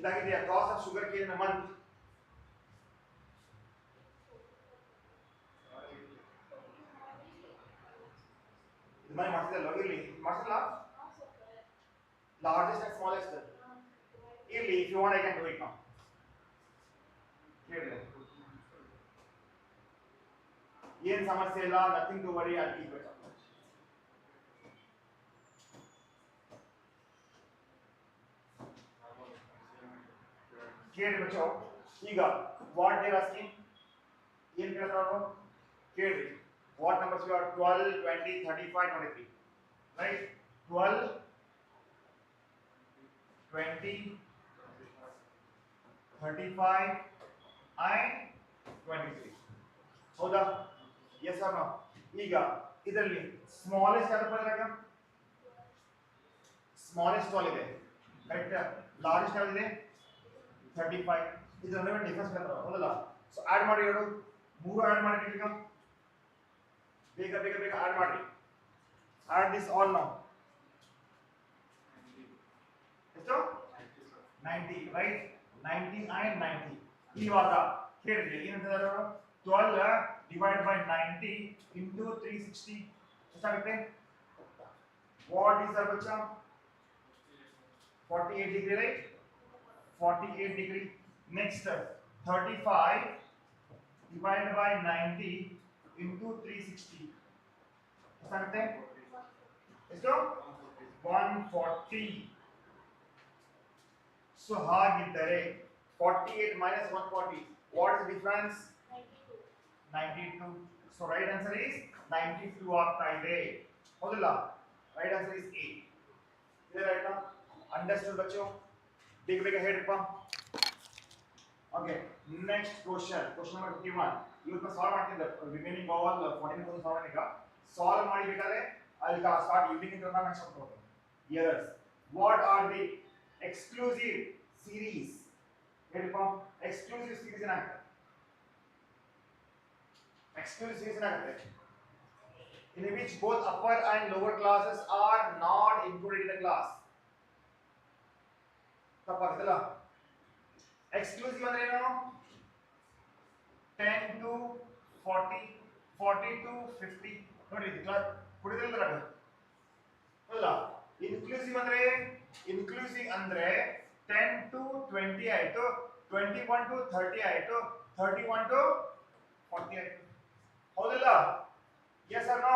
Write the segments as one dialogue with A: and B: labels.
A: ಇದಾಗಿದೆ cost of sugar cane in month. ಇದು ಮನೆ ಮಾಡ್ತಿದ್ದಲ್ಲ ಇರ್ಲಿ ಮಾಡ್ತಿಲ್ಲ largest and smallest ಇರ್ಲಿ if you want I can do it now. ಕೇಳಿ ಏನು ಸಮಸ್ಯೆ ಇಲ್ಲ, nothing to worry, I'll keep it up. ಕೇಳಿ ಬಚ್ಚೋ ಈಗ ವಾಟ್ ದೇ ಆರ್ ಆಸ್ಕಿಂಗ್ ಏನು ಕೇಳ್ತಾರೆ ಅವರು ಕೇಳಿ what numbers you are 12 20 35 23 right 12 20 35 and 23 ಹೌದಾ yes or no ಈಗ ಇದರಲ್ಲಿ ಸ್ಮಾಲೆಸ್ಟ್ ಯಾವುದು ಬರಲಾಗ ಸ್ಮಾಲೆಸ್ಟ್ ವಾಲ್ ಇದೆ ಕರೆಕ್ಟ್ ಲಾರ್ಜೆಸ್ಟ್ ಯಾವುದು 35 ಇದರ ನಡುವೆ ಡಿಫರೆನ್ಸ್ ಬರ್ತದೆ ಹೌದಲ್ಲ ಸೊ ಆಡ್ ಮಾಡಿ ಎರಡು ಮೂರು ಆಡ್ ಮಾಡಿ ಈಗ ಬೇಗ ಬೇಗ ಬೇಗ ಆಡ್ ಮಾಡಿ ಆಡ್ ದಿಸ್ ಆಲ್ ನೌ ಎಷ್ಟು 90 ರೈಟ್ 90 and 90 ಇವಾಗ ಕೇಳಿದ್ರೆ ಏನಂತಾರೆ 12 divided by 90 into 360 ಎಷ್ಟಾಗುತ್ತೆ what is that Bachcha 48 degree right 48 degree next 35 divided by 90 into 360 ಎಷ್ಟಾಗುತ್ತೆ ಎಷ್ಟು 140 so ಹಾಗಿದ್ದರೆ 48 minus 140 what is the difference 92 so right answer is 92 ಆಗ್ತಾ ಇದೆ ಹೌದಲ್ಲ right answer is A clear ಆಯ್ತಾ understood ಬಚ್ಚೋ ಬೇಗ ಬೇಗ ಹೇಳಿಪ್ಪ ಓಕೆ ನೆಕ್ಸ್ಟ್ ಕ್ವೆಶ್ಚನ್ ನಂಬರ್ 51 ಇವತ್ತು ಸಾಲ್ವ್ ಮಾಡ್ತಿದ್ದೆ ರಿಮೈನಿಂಗ್ ಆಲ್ 14 ಕ್ವೆಶ್ಚನ್ ಸಾಲ್ವ್ ಈಗ ಸಾಲ್ವ್ ಮಾಡಬೇಕಾದ್ರೆ ಅಲ್ಲಿ ಸ್ಟಾರ್ಟ್ ಈವ್ನಿಂಗ್ ಇಂದ ನಾನು ಸ್ಟಾರ್ಟ್ ಮಾಡ್ತೀನಿ errors what are the exclusive series ಹೇಳಿಪ್ಪ ಎಕ್ಸ್ಕ್ಲೂಸಿವ್ ಸೀರೀಸ್ ಏನಾಗುತ್ತೆ exclusive series ಏನಾಗುತ್ತೆ in which both upper and lower classes are not included in the class ತಪ್ಪಾಗುತ್ತಲ್ಲ ಎಕ್ಸ್ಕ್ಲೂಸಿವ್ ಅಂದ್ರೆ ಏನು 10 to 40 40 to 50 ನೋಡಿ ಇದು ಕ್ಲಾಸ್ ಕುಡಿದಿಲ್ಲ ಅಲ್ಲ ಇನ್ಕ್ಲೂಸಿವ್ ಅಂದ್ರೆ 10 to 20 ಆಯ್ತು 21 to 30 ಆಯ್ತು 31 to 40 ಆಯ್ತು ಹೌದಲ್ಲ yes or no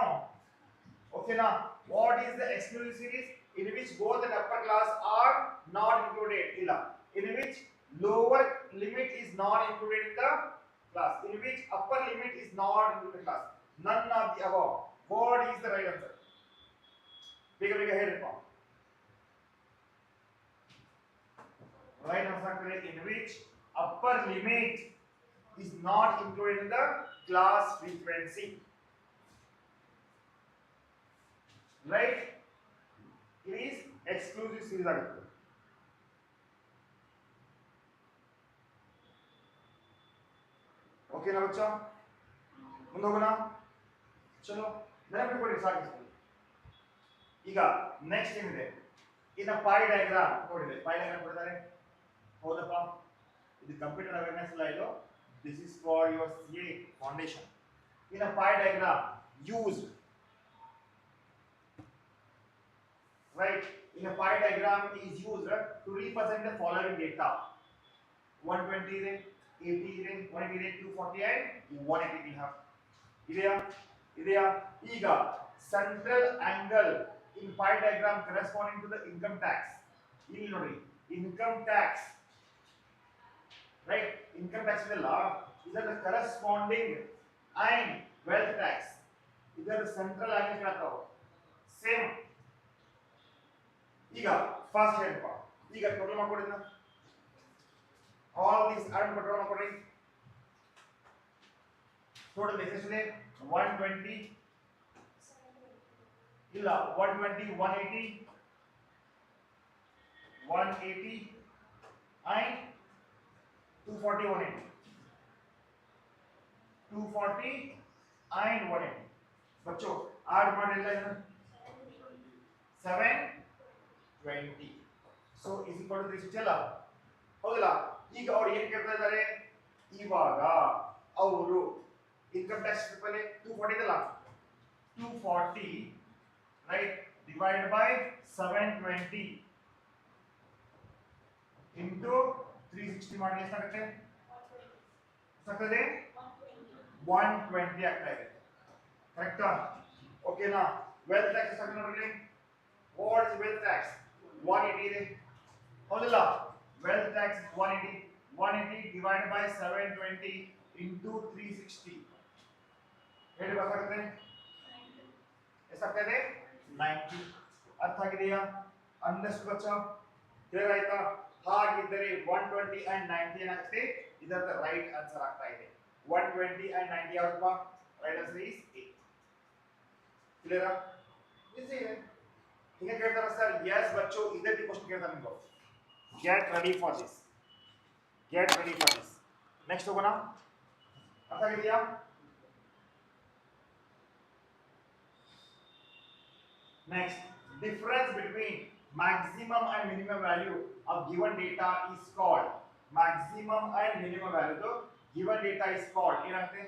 A: okay now what is the exclusive series in which both the upper class are not included illa in which lower limit is not included in the class in which upper limit is not included in the class none of the above what is the right answer bega bega helippa right answer in which upper limit is not included in the class frequency right it is exclusive series ಆಗುತ್ತೆ ಓಕೆನಾ ಬಚ್ಚಾ ಮುಂದೆ ಹೋಗೋಣ ಚಲೋ ನೆನಪಿಟ್ಕೊಳ್ಳಿ ಸಾಕು ಈಗ next ಏನಿದೆ ಇನ್ನ pi diagram ನೋಡಿದೆ ಪೈ ಡಯಾಗ್ರಾಮ್ ಕೊಡ್ತಾರೆ ಹೌದಪ್ಪ ಇದು ಕಂಪ್ಯೂಟರ್ ಅವೇರ್ನೆಸ್ ಅಲ್ಲ ಇದು this is for your CA foundation in a pie diagram used right in a pie diagram is used to represent the following data 120 ಇದೆ 80 ಇದೆ 180 ಇದೆ 240 and 180 we have ಇದೆಯಾ ಈಗ central angle in pie diagram corresponding to the income tax ಇಲ್ಲಿ ನೋಡಿ income tax right income tax is the corresponding and wealth tax is the central angle ಹೇಳ್ತಾವ same ಈಗ first ಹೇಳ್ಪ ಈಗ ಟೋಟಲ್ ಮಾಡ್ಕೊಡಿದ್ನ all these add total ಮಾಡ್ಕೊಡಿ total ಎಷ್ಟಿದೆ 120 ಇಲ್ಲ 120 180 180 and 240 180 240 and 180 बच्चों ऐड ಮಾಡಿಲ್ಲ 720 so is equal to 360 ಅಲ್ಲ ಹೌದಲ್ಲ ಈಗ ಅವ್ರು ಏನು ಕೇಳ್ತಾ ಇದ್ದಾರೆ ಇವಾಗ ಅವರು ಇನ್ಕಮ್ ಟ್ಯಾಕ್ಸ್ ಪೇಪರ್ 240 ಇದಲ್ಲ 240 right divided by 720 into 360 ಮಾಡಿ ಎಷ್ಟಾಗುತ್ತೆ ಎಷ್ಟಾಗ್ತದೆ 120 ಆಗ್ತಾ ಇದೆ ಕರೆಕ್ಟಾ ಓಕೆನಾ ವೆಲ್ತ್ ಟ್ಯಾಕ್ಸ್ ಎಷ್ಟಾಗುತ್ತೆ ನೋಡ್ರಿ ವಾಟ್ ಇಸ್ ವೆಲ್ತ್ ಟ್ಯಾಕ್ಸ್ 180 ಇದೆ ಹೌದಲ್ಲ wealth tax 180 divided by 720 into 360 ಹೇಳಿ ಗೊತ್ತಾಗುತ್ತೆ ಎಷ್ಟಾಗ್ತದೆ 90 ಅರ್ಥ ಆಗಿದೆಯಾ ಅಂಡರ್ಸ್ಟುಡ್ ಬಚ್ಚಾ ಕ್ಲಿಯರ್ ಆಯ್ತಾ ಹಾಗಿದ್ದರೆ 120 and 90 ಏನಾಗುತ್ತೆ ಇದರ ರೈಟ್ ಆನ್ಸರ್ ಆಗ್ತಾ ಇದೆ 120 and 90 ಯಾವ್ದಪ್ಪ right answer is 8 clear easy ಇದೆ ಹಿಂಗೆ ಕೇಳ್ತಾರ ಸರ್ ಎಸ್ ಬಚ್ಚೋ ಇದೇ ಕ್ವಶ್ಚನ್ ಕೇಳ್ತಾರೆ ನಿಮ್ಗೆ get ready for this next ಹೋಗೋಣ ಅರ್ಥ ಆಗಿದೆಯಾ next difference between maximum and minimum value of given data is called maximum and minimum value the given data is called ಏನಾಗುತ್ತೆ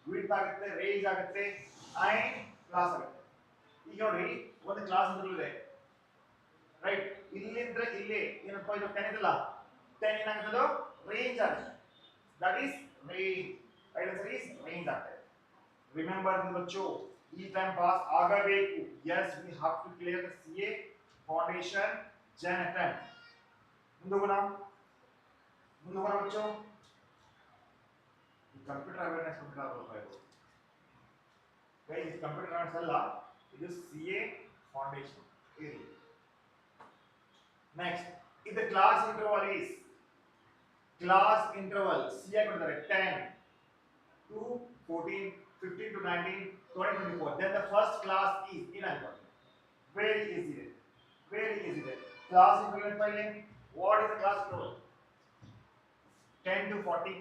A: width ಆಗುತ್ತೆ range ಆಗುತ್ತೆ and class ಆಗುತ್ತೆ ಈಗ ನೋಡಿ ಒಂದು ಕ್ಲಾಸ್ ಅಂತ ಇದೆ ರೈಟ್ ಇಲ್ಲಿಂದ ಇಲ್ಲಿ ಏನಪ್ಪ ಇದು 10 ಇದಲ್ಲ 10 ಏನಾಗುತ್ತೆ range ಆಗುತ್ತೆ that is range right answer is range ಆಗುತ್ತೆ remember this बच्चों ಈ ಟೈಮ್ ಪಾಸ್ ಆಗಬೇಕು yes we have to clear the CA foundation gen attempt ಮುಂದೋಗೋಣ ಬಚ್ಚೋ ಕಂಪ್ಯೂಟರ್ ಅವೇರ್ನೆಸ್ ಅಂತ ಬರಬೇಕು ಗೈಸ್ ಕಂಪ್ಯೂಟರ್ ಅವೇರ್ನೆಸ್ ಅಲ್ಲ ಇದು CA foundation ಇಲ್ಲಿ ನೆಕ್ಸ್ಟ್ ಇದು ಕ್ಲಾಸ್ ಇಂಟರ್ವಲ್ CA ಕೊಡ್ತಾರೆ 10 to 14 15 to 19 20 24 then the first class is in alpha very easy class interval पहले what is the class interval 10 to 40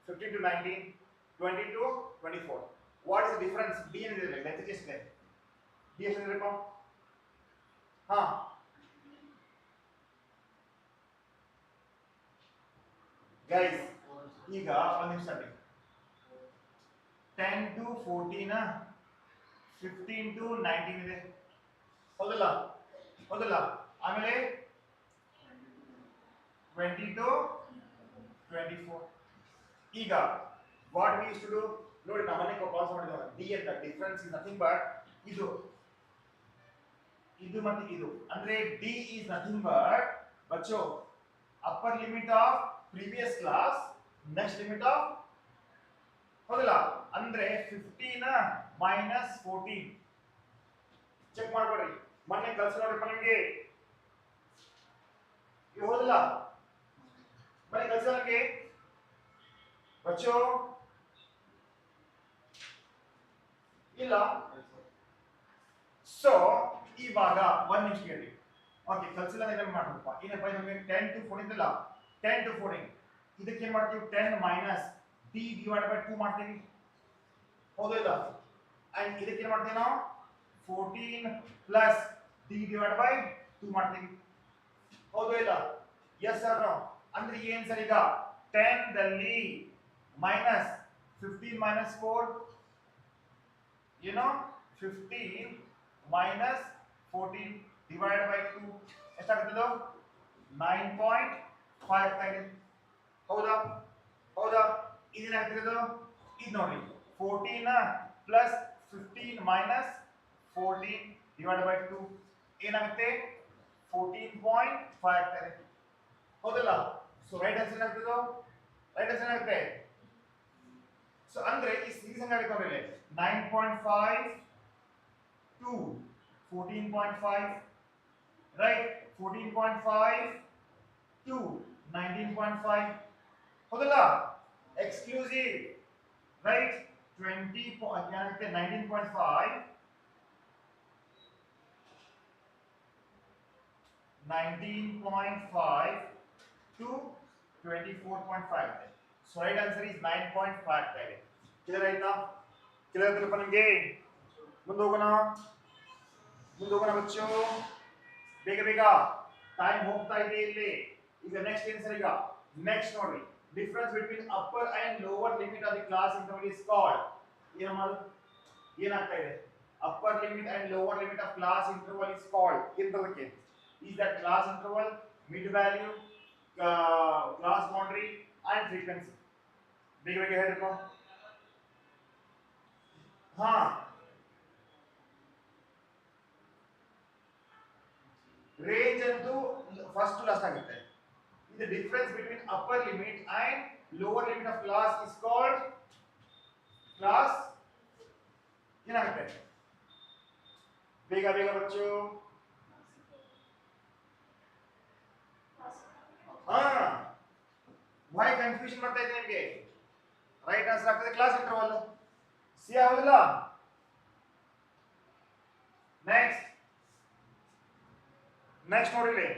A: 15 to 19 20 to 24 what is the difference d is there let's just check d is there कौन हाँ guys ಈಗ ಒಂದು ನಿಮಿಷ 10 to 14 15 to 19 ಇದೆ ಹೌದಲ್ಲ ಆಮೇಲೆ 20 to 24 ಈಗ what we used to do ನೋಡಿ ನಾವು ಮನೆ ಕಾಲ್ಸ್ ಮಾಡಿದ್ವಿ d ಅಂತ ಡಿಫರೆನ್ಸ್ ಇಸ್ ನಥಿಂಗ್ ಬಟ್ ಇದು ಮತ್ತೆ ಇದು ಅಂದ್ರೆ d is nothing but ಬಚ್ಚೋ upper limit of previous class next limit of ಹೌದಲ್ಲ ಅಂದ್ರೆ 15 ಮೈನಸ್ 14 ಚೆಕ್ ಮಾಡ್ಕೊಡ್ರಿ ಮೊನ್ನೆ ಕಲ್ಸಿರೋರಪ್ಪ ನಿಮಗೆ ಇದು ಹೌದಲ್ಲ ಮೊನ್ನೆ ಕಲ್ಸಿರೋರಿಗೆ ಬಚ್ಚೋ ಇಲ್ಲ ಸೊ ಇವಾಗ ಒಂದು ನಿಮಿಷ ಕೇಳಿ ಓಕೆ ಕಲ್ಸಿಲ್ಲ ಏನು ಮಾಡ್ಬೇಕಪ್ಪ ಏನಪ್ಪ ನಮಗೆ 10 to 14 ಇಲ್ಲ 10 to 14 ಇದಕ್ಕೆ ಏನು ಮಾಡ್ತೀವಿ 10 ಮೈನಸ್ d divided by 2 ಮಾಡ್ತೀವಿ ಹೌದಾ ಇಲ್ಲ and ಇದಕ್ಕೆ ಏನು ಮಾಡ್ತೀವಿ ನಾವು 14 plus d divided by 2 ಮಾಡ್ತೀವಿ ಹೌದಾ ಇಲ್ಲ yes or no ಅಂದ್ರೆ ಏನು ಸರ್ ಈಗ 10 ದಲ್ಲಿ minus 15 minus 4 you know 15 minus 14 divided by 2 ಎಷ್ಟಾಗುತ್ತದು 9.5 ಆಗ್ತಾ ಇದೆ ಹೌದಾ ಇದೇನಾಗ್ತಿರೋದು ಇದು ನೋಡಿ 14 ಪ್ಲಸ್ 15 ಮೈನಸ್ 14 ಡಿವೈಡ್ ಬೈ 2 ಏನಾಗುತ್ತೆ 14.5 ಆಗ್ತದೆ ಹೌದಲ್ಲ ಸೊ ರೈಟ್ ಆನ್ಸರ್ ಏನಾಗುತ್ತೆ ಸೊ ಅಂದ್ರೆ ಈ ಸೀರೀಸ್ ಹೆಂಗಾಗುತ್ತೆ ನೋಡಿ 9.5 to 14.5 right 14.5 to 19.5 ಹೌದಲ್ಲ exclusive right 19.5 to 24.5 so right answer is 9.5 ಇದೆ ಕ್ಲಿಯರ್ ಆಯ್ತಾ ಕ್ಲಿಯರ್ ಆಯ್ತಪ್ಪ ನಿಮಗೆ ಮುಂದೆ ಹೋಗೋಣ ಬಚ್ಚು ಬೇಗ ಟೈಮ್ ಹೋಗ್ತಾ ಇದೆ ಇಲ್ಲಿ ಈಗ ನೆಕ್ಸ್ಟ್ ಏನು ಸರ್ ಈಗ ನೆಕ್ಸ್ಟ್ ನೋಡಿ difference between upper and lower limit of the class interval is called ಏನು ಮಾಡೋದು ಏನಾಗ್ತಾ ಇದೆ upper limit and lower limit of class interval is called ಎಂತದಕ್ಕೆ is that class interval mid value class boundary and frequency ಬೇಗ ಬೇಗ ಹೇಳ್ಕೊ ಹಾ range ಅಂತೂ first to last ಆಗುತ್ತೆ the difference between upper limit and lower limit of class is called class ಏನಾಗುತ್ತೆ ಬೇಗ ಬೇಗ Bachchu why confusion ಮಾಡ್ತಾ ಇದೆ ನಿಮಗೆ ರೈಟ್ ಆನ್ಸರ್ ಆಗ್ತದೆ ಕ್ಲಾಸ್ ಇಂಟರ್ವಲ್ ಸಿ ಆಗುದಿಲ್ಲ ನೆಕ್ಸ್ಟ್ ನೋಡಿಲಿ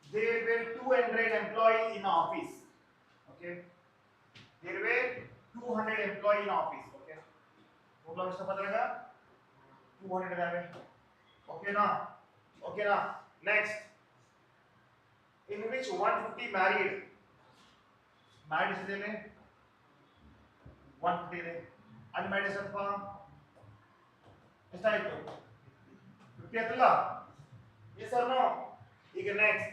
A: there were 200 employees in office okay there were 200 employees in office okay total ಎಷ್ಟು ಬಂದಾಗ 200 ಇದಾವೆ ಓಕೆನಾ next in which 150 married ಎಷ್ಟಿದೆ 150 ಇದೆ unmarried ಎಷ್ಟಪ್ಪ ಎಷ್ಟಾಯ್ತು 50 ಆಯ್ತಲ್ಲ yes or no ಈಗ next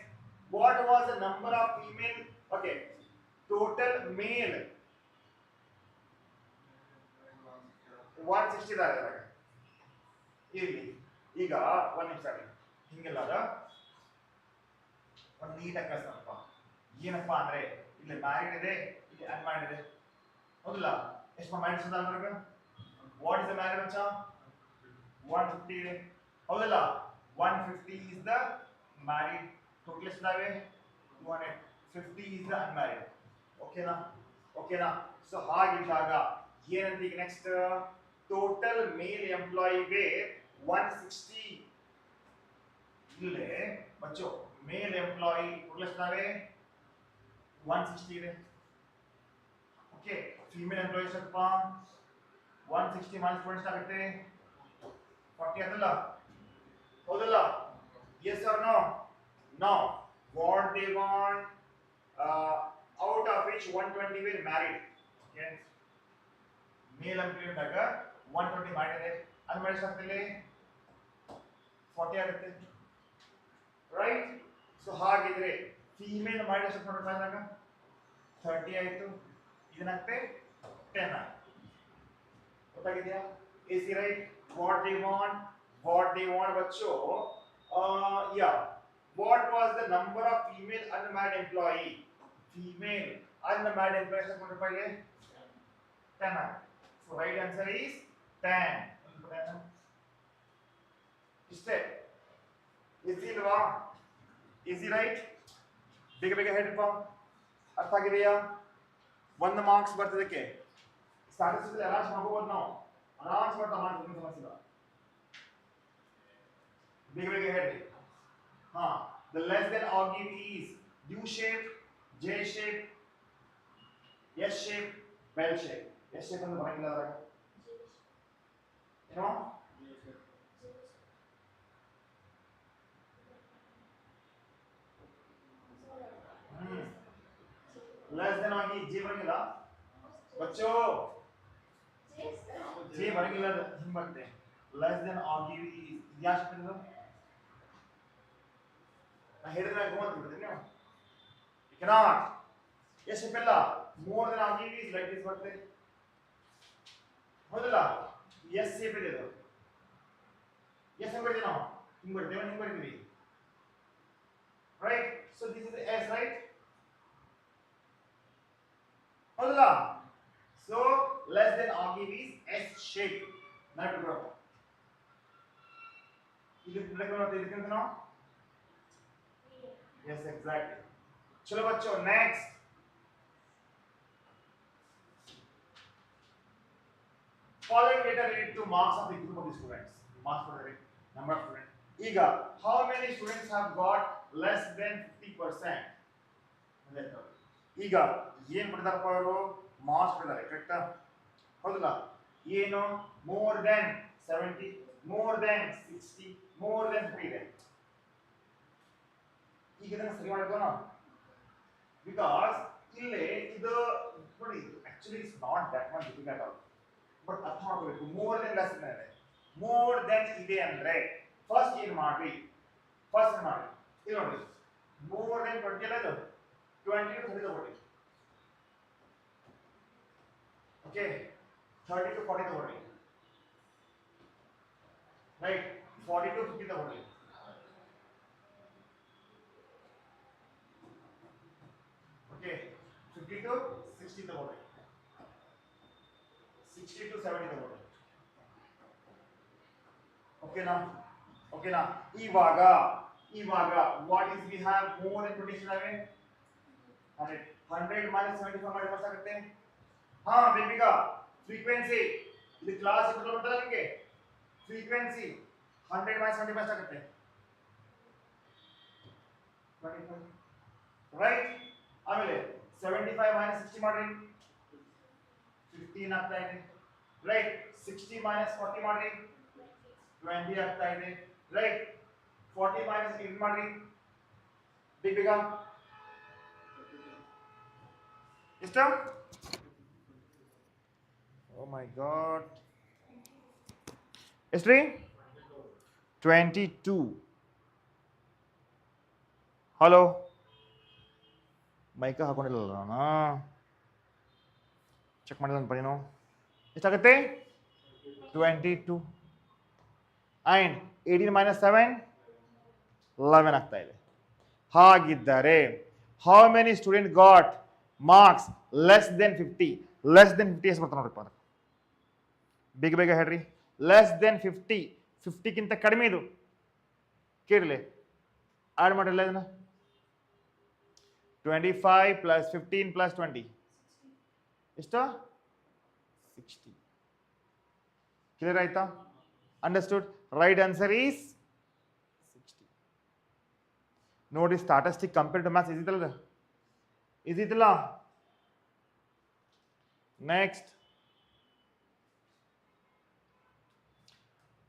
A: what was the number of female okay total male 160 ಇದ್ದಾರೆ ಇಲ್ಲಿ ಈಗ ಒಂದು ನಿಮಿಷ ಹಿಂಗೆಲ್ಲ ಒಂದು ನೀಟಾಗಿ ಕಳ್ಸಪ್ಪ ಏನಪ್ಪಾ ಅಂದ್ರೆ ಇಲ್ಲಿ ಮ್ಯಾರಿಡ್ ಇದೆ ಇಲ್ಲಿ ಅನ್ಮ್ಯಾರಿಡ್ ಇದೆ ಹೌದಲ್ಲ ಎಷ್ಟು ಮ್ಯಾರಿಡ್ ಇದ್ದಾರೆ ಅಂದ್ರೆ ವಾಟ್ ಇಸ್ ದ ಮ್ಯಾರಿಡ್ ಅಂಚ 150 ಇದೆ ಹೌದಲ್ಲ 150 is the married total ಎಷ್ಟಿದಾವೆ 250 is the unmarried ಓಕೆನಾ ಸೊ ಹಾಗಿದ್ದಾಗ ಏನಂತ ಈಗ ನೆಕ್ಸ್ಟ್ ಟೋಟಲ್ ಮೇಲ್ ಎಂಪ್ಲಾಯಿ ವೇರ್ 160 ಇಲ್ಲೇ ಬಚ್ಚೋ ಮೇಲ್ ಎಂಪ್ಲಾಯಿ ಟೋಟಲ್ ಎಷ್ಟಿದಾವೆ 160 ಇದೆ ಓಕೆ ಫೀಮೇಲ್ ಎಂಪ್ಲಾಯಿ ಎಷ್ಟಪ್ಪ 160 ಮೈನಸ್ 20 ಆಗುತ್ತೆ 40 ಆಯ್ತಲ್ಲ ಹೌದಲ್ಲ yes or no what they want out of which 120 were married okay male employee ದಾಗ 120 ಮಾಡಿದೆ ಅನ್ಮ್ಯಾರಿಡ್ ಎಷ್ಟಾಗ್ತಿಲ್ಲ 40 ಆಗುತ್ತೆ ರೈಟ್ ಸೊ ಹಾಗಿದ್ರೆ ಫೀಮೇಲ್ ಮಾಡಿ ಎಷ್ಟು ನೋಡ್ಕೊಂಡಾಗ 30 ಆಯ್ತು ಇದನ್ನಂತೆ 10 ಆಯ್ತು ಗೊತ್ತಾಗಿದೆಯಾ is it right what they want ಬಚ್ಚೋ yeah what was the number of female unmarried employee ಎಷ್ಟು ನೋಡ್ಕೊಳ್ಳಿ 10 so right answer is 10 ಇಷ್ಟೇ ಈಸಿ ಇಲ್ವಾ ಈಸಿ ರೈಟ್ ಬೇಗ ಬೇಗ ಹೇಳ್ರಪ್ಪ ಅರ್ಥ ಆಗಿದೆಯಾ 1 ಮಾರ್ಕ್ಸ್ ಬರ್ತದಕ್ಕೆ ಸ್ಟಾಟಿಸ್ಟಿಕಲ್ ಆರಾಮ್ಸ್ ಮಾಡ್ಕೋಬಹುದು ನಾವು ಆರಾಮ್ಸ್ ಮಾಡ್ತಾ ಮಾಡ್ತೀವಿ ಸಮಸ್ಯೆ ಇಲ್ಲ ಬೇಗ ಬೇಗ ಹೇಳ್ರಿ ಹಾ the less than ogive is U shape J shape S shape bell shape S shape ಅಂದ್ರೆ ಬರಂಗಿಲ್ಲ ಅದ್ರಾಗ ಏನೋ less than ogive J ಬರಂಗಿಲ್ಲ ಬಚ್ಚೋ J ಬರಂಗಿಲ್ಲ ಹಿಂಗ್ ಬರುತ್ತೆ less than ogive is yeah shape ಇದು I heard that going through it. You cannot. Yes, Pella. More than ogive is like this birthday. Hodala. Yes, shape it. Yes, I'm ready now. Right? So this is the S, right? Hodala. So less than ogive is S shape. Not to grow. Is it like now? Yes, exactly. Chalo bachcho, next. Following data related to marks of the group of the students. Marks for the number of students. Ega, how many students have got less than 50%? Ega, yen ಕೊಡ್ತಾರಪ್ಪ ಅವರು marks ಕೊಡ್ತಾರೆ ಕರೆಕ್ಟಾ ಹೌದಲ್ಲ ಏನು more than 70 more than 60 more than 50 ಇದೆ ಈಗ ಇದನ್ನ ಸರಿ ಮಾಡ್ಕೋಣ because ಇಲ್ಲಿ ಇದು ನೋಡಿ actually it's not that much difficult ಆಗುತ್ತೆ ಬಟ್ ಅರ್ಥ ಮಾಡ್ಕೋಬೇಕು ಮೋರ್ ದೆನ್ ಲೆಸ್ ದೆನ್ ಇದೆ ಮೋರ್ ದೆನ್ ಇದೆ ಅಂದ್ರೆ ಫಸ್ಟ್ ಏನ್ ಮಾಡ್ರಿ ಫಸ್ಟ್ ಮಾಡಿ ಇಲ್ಲಿ ನೋಡಿ ಮೋರ್ ದೆನ್ 20 ಅಲ್ಲ ಇದು 20 to 30 ತಗೊಳ್ಳಿ ಓಕೆ 30 to 40 ತಗೊಳ್ಳಿ ರೈಟ್ 40 to 50 ತಗೊಳ್ಳಿ okay 50 to 60 ತಗೊಳ್ಳಿ 60 to 70 ತಗೊಳ್ಳಿ ಓಕೆನಾ ಇವಾಗ what is we have more than 20 ಇದಾವೆ 100 minus 75 ಮಾಡಿ ಎಷ್ಟಾಗುತ್ತೆ ಹಾ ಬೇಗ ಫ್ರೀಕ್ವೆನ್ಸಿ ಇದು ಕ್ಲಾಸ್ ಇಂಟರ್ವಲ್ ಅಂತಲ್ಲ ನಿಮಗೆ ಫ್ರೀಕ್ವೆನ್ಸಿ 100 minus 75 ಎಷ್ಟಾಗುತ್ತೆ 25 ರೈಟ್ ಆಮೇಲೆ 75 minus 60 ಮಾಡ್ರಿ 15 ಆಗ್ತಾ ಇದೆ ರೈಟ್ 60 minus 40 ಮಾಡ್ರಿ 20 ಆಗ್ತಾ ಇದೆ ರೈಟ್ 40 minus 8 ಮಾಡ್ರಿ ಬೇಗ ಎಷ್ಟು ಓ ಮೈ ಗಾಡ್ ಎಷ್ಟ್ರಿ 22 ಹಲೋ ಮೈಕ ಹಾಕೊಂಡಿಲ್ಲ ನಾನು ಚೆಕ್ ಮಾಡಿಲ್ಲ ಅಂತ ನೀನು ಎಷ್ಟಾಗುತ್ತೆ 22 and 18 minus 7 11 ಆಗ್ತಾ ಇದೆ ಹಾಗಿದ್ದರೆ how many student got marks less than 50 ಎಷ್ಟು ಬರ್ತಾನೆ ನೋಡ್ರಿ ಬೇಗ ಹೇಳ್ರಿ ಲೆಸ್ ದೆನ್ 50 ಗಿಂತ ಕಡಿಮೆ ಇದು ಕೇಳಲಿ ಆಡ್ ಮಾಡಿಲ್ಲ ಇದನ್ನ 25 plus 15 plus 20 ಎಷ್ಟು 60 ಕ್ಲಿಯರ್ ಆಯ್ತಾ ಅಂಡರ್ಸ್ಟುಡ್ ರೈಟ್ ಆನ್ಸರ್ ಈಸ್ 60 ನೋಡಿ ಸ್ಟಾಟಿಸ್ಟಿಕ್ ಕಂಪೇರ್ ಟು ಮ್ಯಾಥ್ಸ್ ಇದಿತ್ತಲ್ಲ next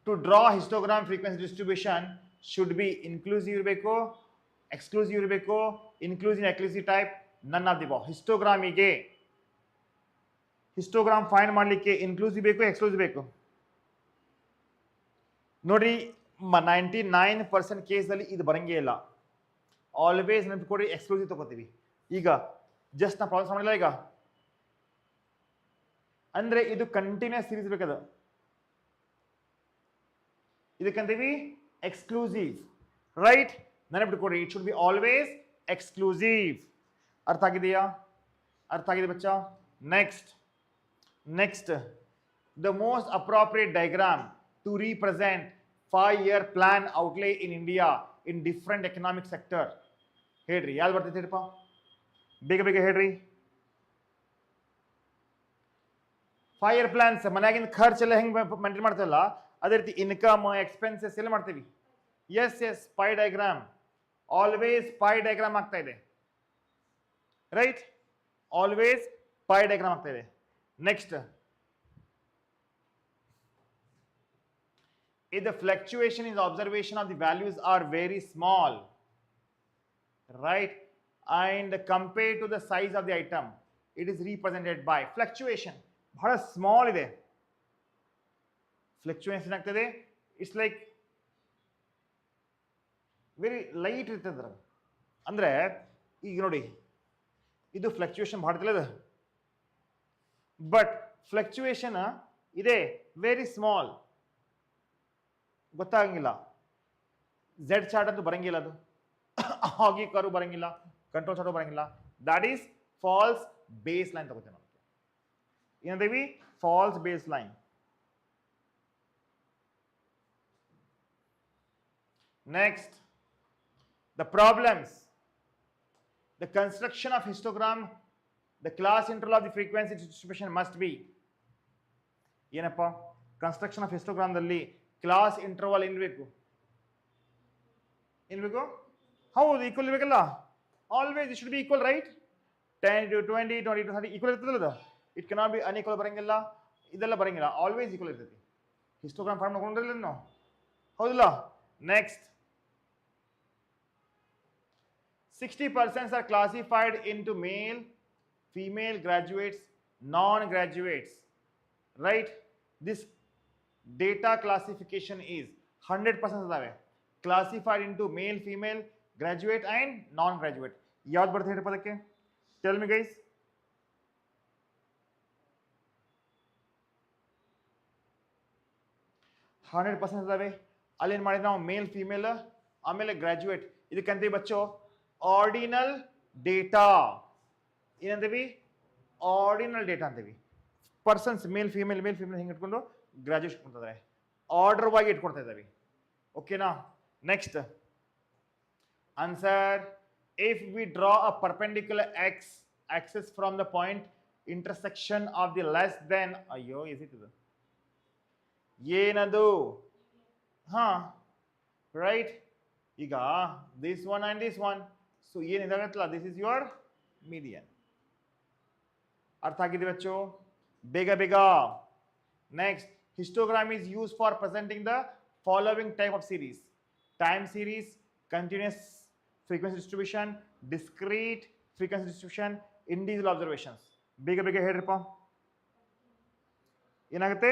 A: to draw histogram frequency distribution should be inclusive ಇರಬೇಕು exclusive ಇರಬೇಕು inclusive exclusive type none of the above histogram find ಮಾಡಲಿಕ್ಕೆ inclusive ಬೇಕು exclusive ಬೇಕು ನೋಡಿ 99% ಕೇಸಲ್ಲಿ ಇದು ಬರಂಗೇ ಇಲ್ಲ ಆಲ್ವೇಸ್ ನೆನಪಿಕೊಡಿ ಎಕ್ಸ್ಕ್ಲೂಸಿವ್ ತಗೋತೀವಿ ಈಗ ಜಸ್ಟ್ ನಾ ಪ್ರಾಬ್ಲಮ್ಸ್ ಮಾಡಿಲ್ಲ ಈಗ ಅಂದ್ರೆ ಇದು ಕಂಟಿನ್ಯೂಸ್ ಸೀರೀಸ್ ಬೇಕದು ಇದಕ್ಕಂತೀವಿ ಎಕ್ಸ್ಕ್ಲೂಸಿವ್ ರೈಟ್ ನೆನಪಿಟ್ಕೊಡಿ it should be always exclusive ಅರ್ಥ ಆಗಿದೆಯಾ ಅರ್ಥ ಆಗಿದೆ ಬಚ್ಚಾ next the most appropriate diagram to represent 5-year plan outlay in India in different economic sector ಹೇಳ್ರಿ ಯಾವ್ದು ಬರ್ತೈತೆ ಹೇಳಪ್ಪ ಬೇಗ ಹೇಳ್ರಿ 5-year plans ಮನ್ಯಾಗಿನ ಖರ್ಚೆಲ್ಲ ಹೆಂಗೆ ಮೇಂಟೈನ್ ಮಾಡ್ತೀವಲ್ಲ ಅದೇ ರೀತಿ ಇನ್ಕಮ್ ಎಕ್ಸ್ಪೆನ್ಸಸ್ ಎಲ್ಲ ಮಾಡ್ತೀವಿ as pie diagram always pie diagram ಆಗ್ತಾ ಇದೆ ರೈಟ್ ಆಲ್ವೇಸ್ ಪೈ ಡಯಾಗ್ರಾಮ್ ಆಗ್ತಾ ಇದೆ next if the fluctuation in the observation of the values are very small right and compared to the size of the item it is represented by fluctuation ಬಹಳ small ಇದೆ fluctuation ಆಗ್ತದೆ it's like very light ಇರ್ತದೆ ಅಂದ್ರೆ ಈಗ ನೋಡಿ ಇದು fluctuation ಭಾಳ ತಿಳಿದ ಬಟ್ ಫ್ಲಕ್ಚುಯೇಷನ್ ಇದೆ ವೆರಿ ಸ್ಮಾಲ್ ಗೊತ್ತಾಗಂಗಿಲ್ಲ ಝೆಡ್ ಚಾರ್ಟ್ ಅಂತೂ ಬರಂಗಿಲ್ಲ ಅದು ಹಾಗಿ ಕರು ಬರಂಗಿಲ್ಲ ಕಂಟ್ರೋಲ್ ಚಾರ್ಟ್ ಬರಂಗಿಲ್ಲ that is false baseline ತಗೋತೀವಿ ನಾವು ಏನಂತೀವಿ false baseline next the problems the construction of histogram the class interval of the frequency distribution must be ಏನಪ್ಪ ಕನ್ಸ್ಟ್ರಕ್ಷನ್ ಆಫ್ ಹಿಸ್ಟೋಗ್ರಾಮ್ ದಲ್ಲಿ ಕ್ಲಾಸ್ ಇಂಟರ್ವಲ್ ಏನ್ಬೇಕು ಹೌದು equal ಇರಬೇಕಲ್ಲ always it should B equal right 10 to 20 20 to 30 equal ಇರ್ತದಲ್ಲ ಅದು it cannot be unequal ಬರಂಗಿಲ್ಲ ಇದೆಲ್ಲ ಬರಂಗಿಲ್ಲ always equal ಇರ್ತೈತಿ ಹಿಸ್ಟೋಗ್ರಾಮ್ ಫಾರ್ಮ್ ಮಾಡ್ಕೊಂಡಿರಲಿಲ್ಲ ನಾವು ಹೌದಿಲ್ಲ next 60% are classified into male, female graduates, non-graduates, right? This data classification is 100% adave classified into male, female, graduate and non-graduate. ಯಾವ್ದು ಬರುತ್ತೆ ಹೇಳಿ ಪದಕ್ಕೆ? Tell me guys. 100% ಅದಾವೆ. ಅಲ್ಲಿ ಏನು ಮಾಡಿದ್ರೆ ನಾವು ಮೇಲ್, ಫಿಮೇಲ್, ಆಮೇಲೆ ಗ್ರಾಜುಯೇಟ್. ಇದಕ್ಕಂತೀವಿ ಬಚ್ಚೋ ಆರ್ಡಿನಲ್ ಡೇಟಾ. ಏನಂತೀವಿ? ಆರ್ಡಿನಲ್ ಡೇಟಾ ಅಂತೀವಿ. ಪರ್ಸನ್ಸ್ ಮೇಲ್ ಫಿಮೇಲ್ ಹಿಂಗೆ ಇಟ್ಕೊಂಡು ಗ್ರಾಜುಯೇಟ್ ಇಟ್ಕೊಳ್ತಿದ್ದಾರೆ, ಆರ್ಡರ್ ವಾಗಿ ಇಟ್ಕೊಳ್ತಾ ಇದ್ದಾವೆ. ಓಕೆನಾ? Next answer. If we draw a perpendicular X axis from the point intersection of the less then, ಅಯ್ಯೋ ಇಸ್ ಇಟ್ ಇದು ಏನದು? ಹಾ ರೈಟ್. ಈಗ this one and this one, so ಏನಿದಾಗತ್ತಲ್ಲ ದಿಸ್ ಇಸ್ ಯುವರ್ ಮೀಡಿಯನ್. ಅರ್ಥ ಆಗಿದೆಯಾ ಬಚ್ಚು? ಬೇಗ ಬೇಗ. Next, histogram is used for presenting the following type of series: time series, continuous frequency distribution, discrete frequency distribution, individual observations. ಬೇಗ ಬೇಗ ಹೇಳ್ರಿಪ್ಪ, ಏನಾಗುತ್ತೆ?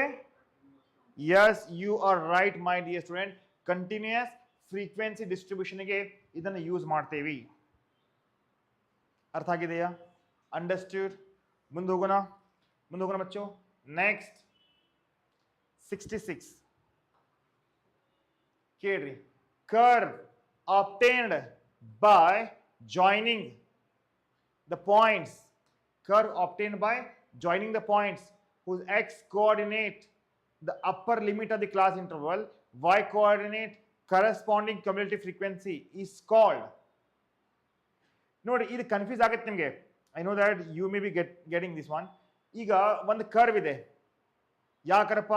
A: Yes, you are right my dear student. Continuous frequency distribution ಗೆ ಇದನ್ನು use ಮಾಡ್ತೇವೆ. ಅರ್ಥ ಆಗಿದೆಯಾ? ಅಂಡರ್ಸ್ಟ್ಯೂಡ್? ಮುಂದೆ ಹೋಗೋಣ ಬಚ್ಚು. ನೆಕ್ಸ್ಟ್ 66 ಕೇಳ್ರಿ. Curve obtained by joining the points, curve obtained by joining the points whose x coordinate the upper limit of the class interval, y coordinate corresponding cumulative frequency is called. ನೋಡಿ, ಇದು confuse ಆಗುತ್ತೆ ನಿಮಗೆ. I know that you may be getting this one. ಈಗ ಒಂದು curve ಇದೆ, ಯಾಕರಪ್ಪ?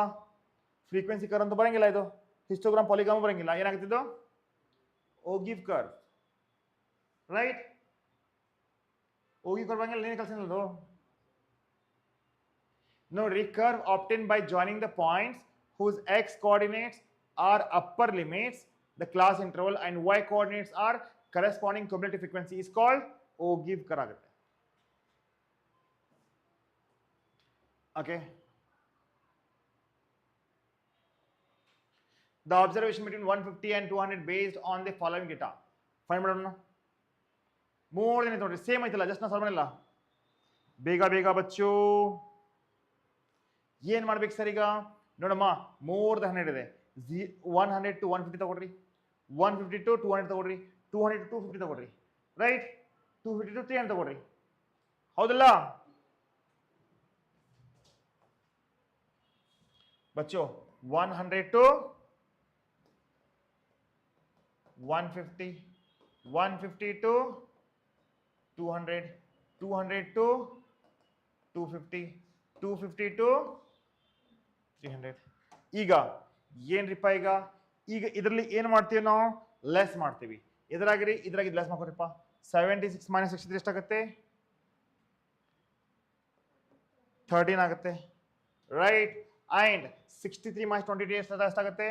A: Frequency curve ಅಂತ ಬರಂಗಿಲ್ಲ, ಇದು ಹಿಸ್ಟೋಗ್ರಾಮ್ ಪಾಲಿಗಾಮ್ ಬರಂಗಿಲ್ಲ. ಏನಾಗುತ್ತಿದ್ದು? ಓಗಿವ್ ಕರ್ವ್, ರೈಟ್? ಓಗಿವ್ ಕರ್ವ್ ಬರಂಗಿಲ್ಲ, ಏನೇ ಕೆಲಸ ಇಲ್ಲ. ನೋಡ್ರಿ, curve obtained by joining the points whose x coordinates are upper limits, the class interval, and y coordinates are corresponding cumulative frequency is called ogive curve ಆಗುತ್ತೆ. Okay. The observation between 150 and 200 based on the following data. Find ಮಾಡೋಣ. ಮೂರು ದಿನ ನೋಡ್ರಿ, same ಐತಲ್ಲ, just ನಾ solve ಮಾಡಿಲ್ಲ. ಬೇಗ ಬೇಗ ಬಚ್ಚು. ಏನ್ ಮಾಡ್ಬೇಕು ಸರ್? ಈಗ ನೋಡಮ್ಮ, ಮೋರ್ ದನ್ 100 ಇದೆ. 100 to 150 ತಗೊಳ್ರಿ, 150 to 200 ತಗೊಳ್ರಿ, 200 to 250 ತಗೊಳ್ರಿ, ರೈಟ್? 250 to 300 ತಗೊಳ್ರಿ, ಹೌದಲ್ಲ ಬಚ್ಚೋ? 100 to 150, 150 to 200, 200 to 250, 250 to 300. ಈಗ ಏನ್ರಿಪ್ಪ? ಈಗ ಇದರಲ್ಲಿ ಏನು ಮಾಡ್ತೀವಿ ನಾವು? ಲೆಸ್ ಮಾಡ್ತೀವಿ. ಇದ್ರಾಗಿ ಲೆಸ್ ಮಾಡ್ಕೊರಿಪ್ಪ. 76 - 63 ಎಷ್ಟಾಗುತ್ತೆ? 13 ಆಗುತ್ತೆ, ರೈಟ್? ಅಂಡ್ 63 - 22 ಎಷ್ಟಾಗುತ್ತೆ?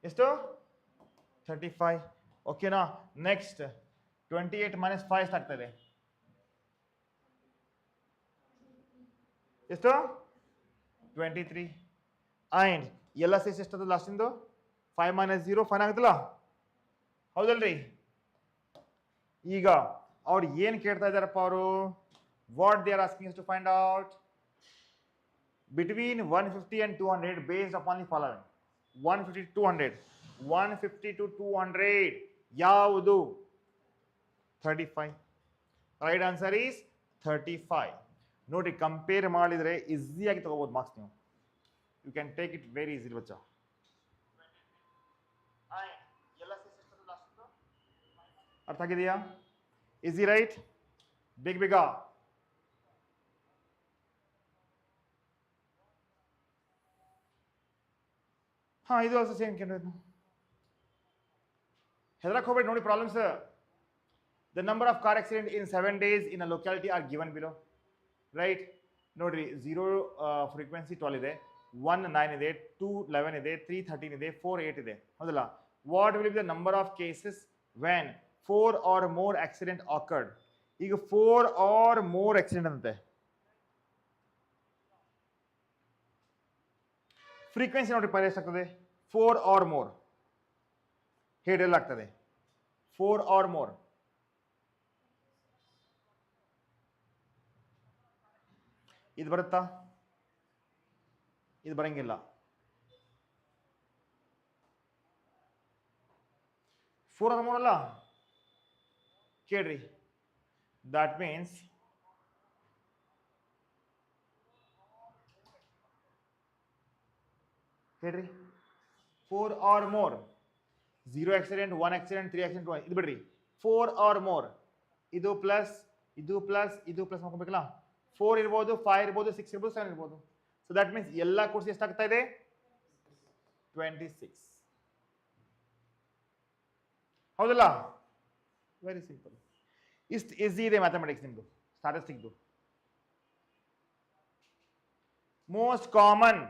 A: ಎಷ್ಟು? 35. ಓಕೆನಾ? ನೆಕ್ಸ್ಟ್ 28 - 5 ಎಷ್ಟಾಗ್ತದೆ? ಎಷ್ಟು? 23. ಅಂಡ್ ಎಲ್ಲ ಸೇಸ್ ಎಷ್ಟದ ಲಾಸ್ಟಿಂದು? 5 - 0 5 ಆಗುತ್ತಲ್ಲ, ಹೌದಲ್ರಿ? ಈಗ ಅವ್ರು ಏನು ಕೇಳ್ತಾ ಇದ್ದಾರಪ್ಪ ಅವರು? What they are asking to find out between 150 and 200 based upon the following. 150 to 200, 150 to 200 ಯಾವುದು? 35. Right answer is 35. ನೋಡಿ, ಕಂಪೇರ್ ಮಾಡಿದರೆ ಈಸಿಯಾಗಿ ತಗೋಬಹುದು ಮಾರ್ಕ್ಸ್ ನೀವು. You can take it very easily ಬಚ್ಚ. ಅರ್ಥ ಆಗಿದೆಯಾ? Easy, right? ಬೇಗ ಬೇಗ. ಹಾ, ಇದು ಆಲ್ಸೋ ಸೇಮ್. ಹೆದರಕ್ಕೆ ಹೋಗ್ಬೇಡಿ. ನೋಡಿ, problems. The number of car accident in 7 days in a locality are given below, right? ನೋಡ್ರಿ, 0 ಫ್ರೀಕ್ವೆನ್ಸಿ 12 ಇದೆ, 1 9 ಇದೆ, 2 11 ಇದೆ, 3 13 ಇದೆ, 4 8 ಇದೆ, ಹೌದಲ್ಲ? What will be the number of cases when 4 or more accident occurred? ಈಗ 4 or more accident ಅಂತೆ. Frequency ನೋಡಿ ಪರಿ ಎಷ್ಟಾಗ್ತದೆ? 4 or more. ಹೇಳಲಾಗ್ತದೆ 4 or more. ಇದು ಬರುತ್ತಾ? ಇದು ಬರಂಗಿಲ್ಲ. 4 or more ಅಲ್ಲ ಕೇಳ್ರಿ. That means ಹೇಳ್ರಿ 4 or more. 0 accident, 1 accident, 3 accident, 1 ಇದು ಬಿಡ್ರಿ. 4 or more. ಇದು ಪ್ಲಸ್ ಇದು ಪ್ಲಸ್ ಇದು ಪ್ಲಸ್ ಮಾಡ್ಕೋಬೇಕಲ್ಲ. 4 ಇರ್ಬೋದು, 5 ಇರ್ಬೋದು, 6 ಇರ್ಬೋದು, 7 ಇರ್ಬೋದು. ಸೊ ದಟ್ ಮೀನ್ಸ್ ಎಲ್ಲ ಕೂಡಿಸಿ ಎಷ್ಟಾಗ್ತಾ ಇದೆ? 26. ಹೌದಲ್ಲ? Very simple. ಇಷ್ಟು ಈಸಿ ಇದೆ ಮ್ಯಾಥಮೆಟಿಕ್ಸ್ ನಿಮ್ದು, ಸ್ಟಾಟಿಸ್ಟಿಕ್ದು. Most common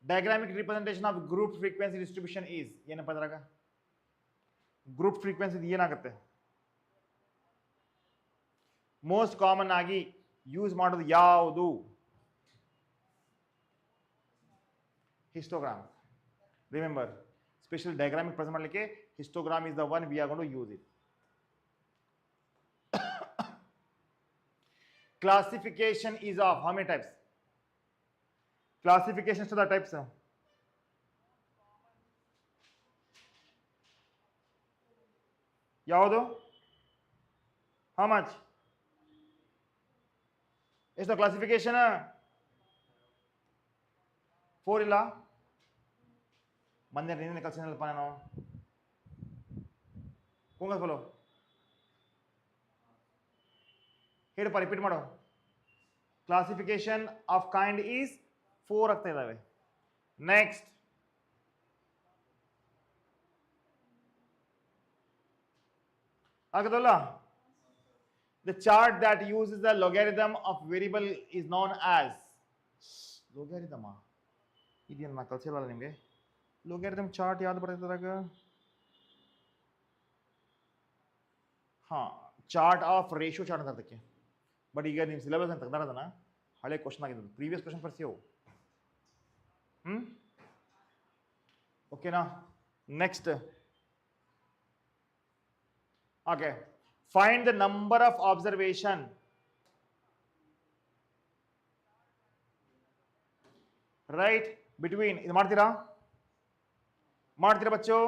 A: diagrammatic representation of group frequency distribution is ಏನಪ್ಪ ಅದ್ರಾಗ? ಗ್ರೂಪ್ ಫ್ರೀಕ್ವೆನ್ಸಿ ಏನಾಗುತ್ತೆ? ಮೋಸ್ಟ್ ಕಾಮನ್ ಆಗಿ ಯೂಸ್ ಮಾಡೋದು ಯಾವುದು? Histogram. Remember, special diagrammatic present ಮಾಡಲಿಕ್ಕೆ histogram is the one we are going to use it. Classification is of how many types? Classifications to the types. ಯಾವುದು? How much? Is the classification 4 ಇಲ್ಲ? ಮಂದೆ ನೀನೆ ಕಲ್ಸಿನಲ್ಲಪ್ಪ ನಾನು. ಕೂಂಗಸ್ ಬೋಲೋ. ಹೇಳಪ್ಪ, ರಿಪೀಟ್ ಮಾಡು. Classification of kind is 4 ಆಗ್ತಾ ಇದಾವೆ. ನೆಕ್ಸ್ಟ್ ಆಗದಲ್ಲ? The chart that uses the logarithm of variable is known as logarithm. ಇದೇನು ನಾ ಕಲ್ಸಿಲ್ಲ ನಿಮಗೆ. ಲೊಗಾರಿದಮ್ ಚಾರ್ಟ್ ಯಾವ್ದು ಬರ್ತದಾಗ? ಹಾ, ಚಾರ್ಟ್ ಆಫ್ ರೇಷಿಯೋ ಚಾರ್ಟ್ ಅಂತ ಅದಕ್ಕೆ. ಬಟ್ ಈಗ ನಿಮ್ಮ ಸಿಲೆಬಸ್ ಅಂತ ತೆಗ್ದಾರದನ್ನ ಹಳೆ ಕ್ವಶನ್ ಆಗಿದೆ, ಪ್ರೀವಿಯಸ್ ಕ್ವಶನ್ ಬರ್ಸಿವು. ಓಕೆನಾ? Next, okay, find the number of observation right between. ಇದು ಮಾಡ್ತೀರಾ ಬಚ್ಚು?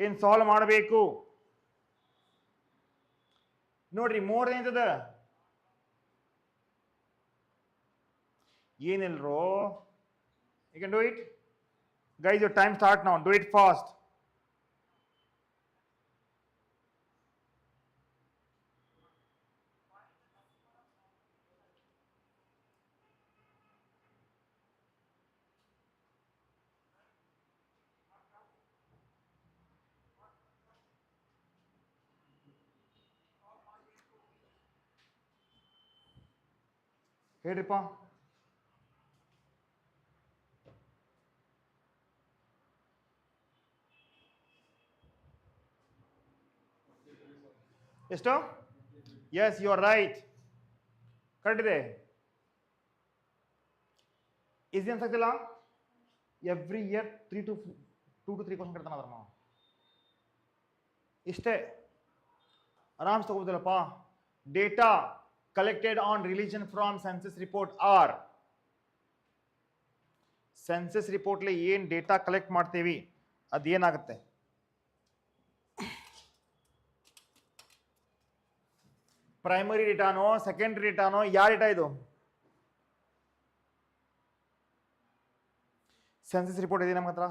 A: ಏನ್ ಸಾಲ್ವ್ ಮಾಡಬೇಕು ನೋಡ್ರಿ. ಮೋರ್ ಏನಿದೆ ಏನಿಲ್ರೋ. You can do it guys. Your time start now. Do it fast. ಹೇಳ್ರಿಪ್ಪ. ಎಷ್ಟು? Yes, you are right. Correct ಇದೆ. ಈಸಿ ಅನ್ಸಕ್ತಿಲ್ಲ? ಎವ್ರಿ ಇಯರ್ 2 to 3 ಕ್ವಶನ್ ಕೇಳ್ತಾನ ಅದ್ರ. ಇಷ್ಟೇ ಆರಾಮ್ಸ್ ತಗೋಬೋದಲ್ಲಪ್ಪ. Data collected on religion from census report are. Census report ಲಿ ಏನ್ ಡೇಟಾ ಕಲೆಕ್ಟ್ ಮಾಡ್ತೀವಿ ಅದೇನಾಗುತ್ತೆ? ಪ್ರೈಮರಿ ಡೇಟಾನೋ ಸೆಕೆಂಡರಿ ಡೇಟಾನೋ? ಯಾವ ಡೇಟಾ ಇದು? ಸೆನ್ಸಸ್ ರಿಪೋರ್ಟ್ ಇದೆ ನಮ್ಮ ಹತ್ರ.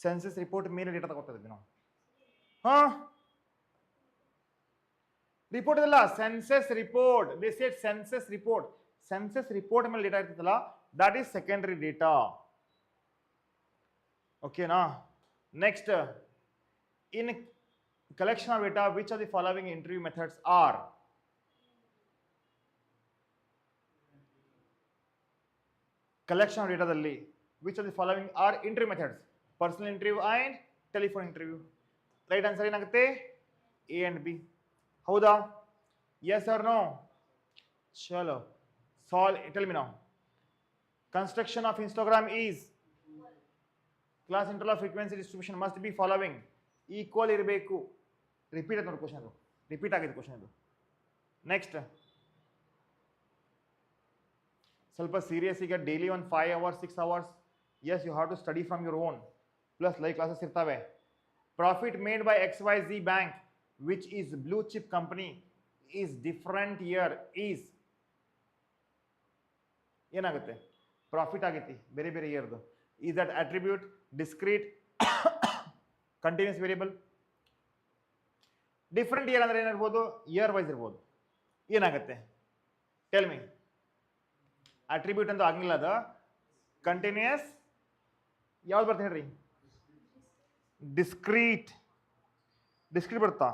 A: ಸೆನ್ಸಸ್ ರಿಪೋರ್ಟ್ ಮೇಲೆ ಡೇಟಾ ತಗೋತಾ ಇದ್ವಿ ನಾವು. ಹಾ, ರಿಪೋರ್ಟ್ ಇದಲ್ಲ, census report. This is census report. Census report ಮೇಲೆ ಡೇಟಾ ಇರ್ತದಲ್ಲ, ದಟ್ ಈಸ್ ಸೆಕೆಂಡರಿ ಡೇಟಾ. ಓಕೆನಾ? Next, in collection of data which of the following interview methods are? Collection of ಡೇಟಾದಲ್ಲಿ which of the following are interview methods? Personal interview and telephone interview. Right answer ಏನಾಗುತ್ತೆ? A and B. ಹೌದಾ? Yes or no? ಚಲೋ solve. Tell me now. Construction of histogram is class interval of frequency distribution must be following. Equal ಇರಬೇಕು. Repeat ಆಯ್ತು ನೋಡಿ question, ಅದು repeat ಆಗಿದೆ question ಇದು. Next ಸ್ವಲ್ಪ ಸೀರಿಯಸ್ ಈಗ ಡೈಲಿ ಒಂದು 5 hours 6 hours yes you have to study from your own, plus live classes ಇರ್ತವೆ. Profit made by XYZ bank which is blue chip company is different year is ಏನಾಗುತ್ತೆ? Profit ಆಗೈತಿ ಬೇರೆ ಬೇರೆ ಇಯರ್ದು. Is that attribute, discrete, continuous variable? Different year ಅಂದ್ರೆ ಏನಿರ್ಬೋದು? Year wise ಇರ್ಬೋದು. ಏನಾಗುತ್ತೆ? Tell me. ಅಟ್ರಿಬ್ಯೂಟ್ ಅಂತೂ ಆಗಿಲ್ಲ, ಅದು ಕಂಟಿನ್ಯೂಸ್. ಯಾವ್ದು ಬರ್ತಾ ಹೇಳ್ರಿ? ಡಿಸ್ಕ್ರೀಟ್. ಡಿಸ್ಕ್ರೀಟ್ ಬರ್ತಾ?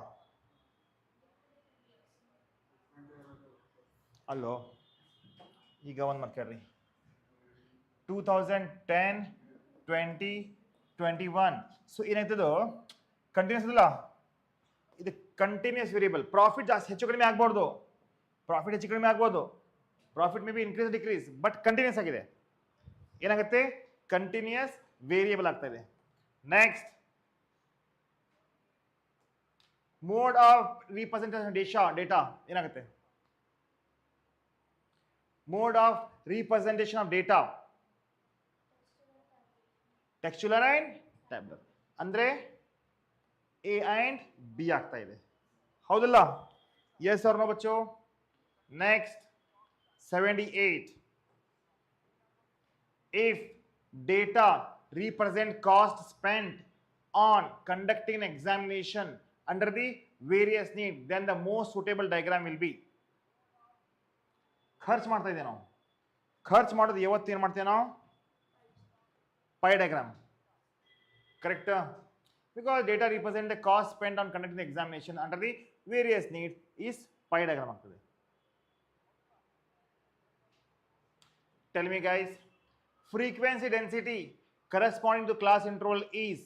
A: ಅಲ್ಲೋ ಈಗ ಒಂದು ಮಾತು ಕೇಳ್ರಿ. 2010 20 21 ಸೊ ಏನಾಯ್ತದು? ಕಂಟಿನ್ಯೂಸ್ ಇಲ್ಲ, ಇದು ಕಂಟಿನ್ಯೂಸ್ ವೇರಿಯಬಲ್. ಪ್ರಾಫಿಟ್ ಜಾಸ್ತಿ ಹೆಚ್ಚು ಕಡಿಮೆ ಆಗ್ಬಾರ್ದು, ಪ್ರಾಫಿಟ್ ಹೆಚ್ಚು ಕಡಿಮೆ ಆಗ್ಬೋದು, profit may be increase decrease, but continuous ಆಗಿದೆ. ಏನಾಗುತ್ತೆ? ಕಂಟಿನ್ಯೂಸ್ ವೇರಿಯಬಲ್ ಆಗ್ತಾ ಇದೆ. Next, mode of representation data ಏನಾಗುತ್ತೆ? Mode of representation of data textual and tabular ಅಂದರೆ ಎ ಆ್ಯಂಡ್ ಬಿ ಆಗ್ತಾ ಇದೆ. ಹೌದಲ್ಲ? ಎಸ್ ಆರ್ ನೋ ಬಚ್ಚೋ? Next 78. If data represent cost spent on conducting an examination under the various need, then the most suitable diagram will be. ಖರ್ಚು ಮಾಡ್ತಾ ಇದ್ದೀವಿ ನಾವು. ಖರ್ಚು ಮಾಡೋದು ಯಾವತ್ತು ಏನು ಮಾಡ್ತೇವೆ ನಾವು? Pie diagram. Correct? Because data represent the cost spent on conducting examination under the various need is pie diagram ಆಗ್ತದೆ. Tell me guys, frequency density corresponding to class interval is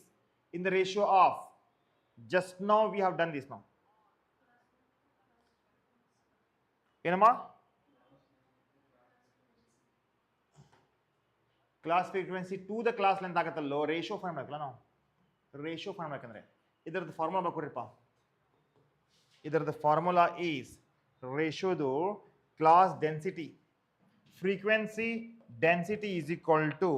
A: in the ratio of, just now we have done this now. ಏನಮ್ಮ? Class frequency to the class length ಆಗತ್ತಲ್ಲೋ, ratio find ಮಾಡಬೇಕಲ್ಲ ನಾವು. Ratio find ಮಾಡ್ಬೇಕಂದ್ರೆ ಇದರದ್ದು formula ಬರ್ಕೊಡ್ರಿಪ್ಪ. ಇದರದ್ದು formula is ರೇಷಿಯೋದು class density. Frequency density is equal to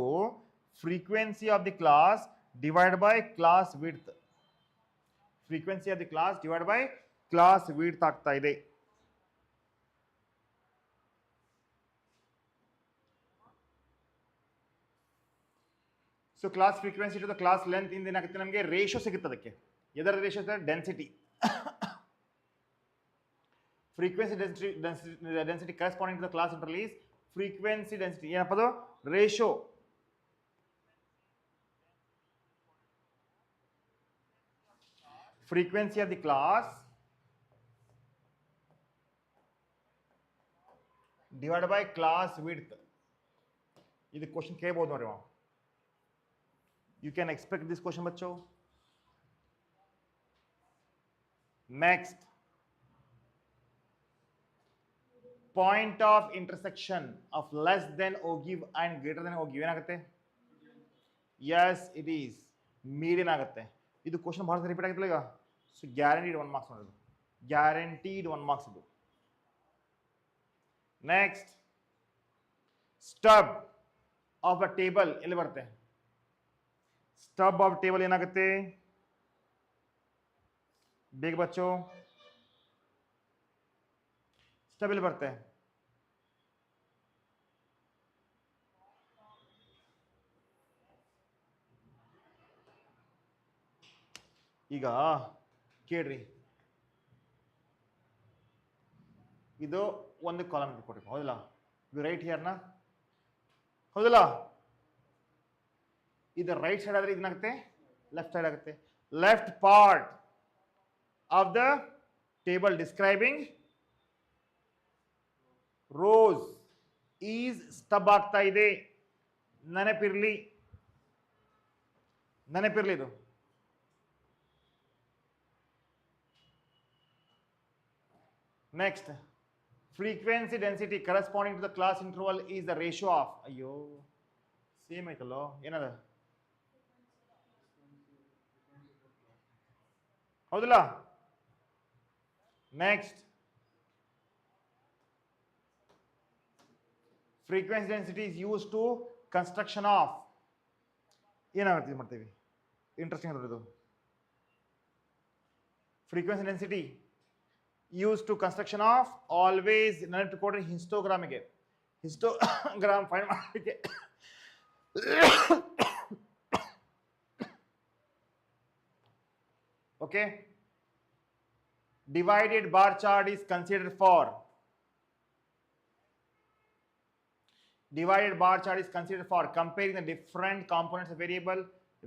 A: frequency of the class divided by class width. Frequency of the class divided by class width ಆಗ್ತಾ ಇದೆ. So class frequency to the class length ಇಂದ ಏನಾಗುತ್ತೆ? ನಮಗೆ ratio ಸಿಗುತ್ತೆ. ಅದಕ್ಕೆ ಎದರ ratio? Density. Frequency density corresponding to the class interval is frequency density. ಏನಪ್ಪ ಅದು? Ratio. frequency of the class divided by class width. ಇದು ಕ್ವಶನ್ ಕೇಳಬಹುದು ನೋಡ್ರಿ. You can expect this question ಬಚ್ಚೋ. Next, point of intersection of less than ogive and greater than ogive ಏನಾಗುತ್ತೆ? Yes it is median ಆಗುತ್ತೆ. ಇದು question ಭಾಳ repeat ಆಗಿತ್ತಲ್ಲ ಈಗ. ಸೊ ಗ್ಯಾರಂಟಿಡ್ 1 ಮಾರ್ಕ್ಸ್ ನೋಡೋದು, ಗ್ಯಾರಂಟಿಡ್ 1 ಮಾರ್ಕ್ಸ್ ಇದು. Next, stub of a table ಎಲ್ಲಿ ಬರುತ್ತೆ? ಸ್ಟಬ್ ಆಫ್ ಟೇಬಲ್ ಏನಾಗುತ್ತೆ? ಬೇಗ ಬಚ್ಚೋ. ಸ್ಟಬ್ ಎಲ್ಲಿ ಬರುತ್ತೆ? ಈಗ ಕೇಳ್ರಿ, ಇದು ಒಂದು ಕಾಲಮ್ ಕೊಡ್ರಿ, ಹೌದಲ್ಲ? ಇದು ರೈಟ್ ಹಿಯರ್ನ, ಹೌದಲ್ಲ? ಇದು ರೈಟ್ ಸೈಡ್ ಆದ್ರೆ ಇದೇನಾಗುತ್ತೆ? ಲೆಫ್ಟ್ ಸೈಡ್ ಆಗುತ್ತೆ. Left part of the table describing rose is stub ಆಗ್ತಾ ಇದೆ, ನೆನಪಿರ್ಲಿ. ನೆನಪಿರಲಿ ಇದು. Next, frequency density corresponding to the class interval is the ratio of, ಅಯ್ಯೋ ಸೇಮ್ ಐತಲ್ಲೋ, ಏನದ ಹೌದಲ್ಲ. Next, frequency density is used to construction of, ಏನಾಗುತ್ತೆ ಮಾಡ್ತೀವಿ, ಇಂಟ್ರೆಸ್ಟಿಂಗ್ ಅದು. frequency density used to construction of, always ನೆನಪಿಟ್ಕೊಡ್ರಿ ಹಿಸ್ಟೋಗ್ರಾಮಿಗೆ, ಹಿಸ್ಟೋಗ್ರಾಮ್ ಫೈಂಡ್ ಮಾಡಲಿಕ್ಕೆ okay, divided bar chart is considered for, divided bar chart is considered for comparing the different components of variable,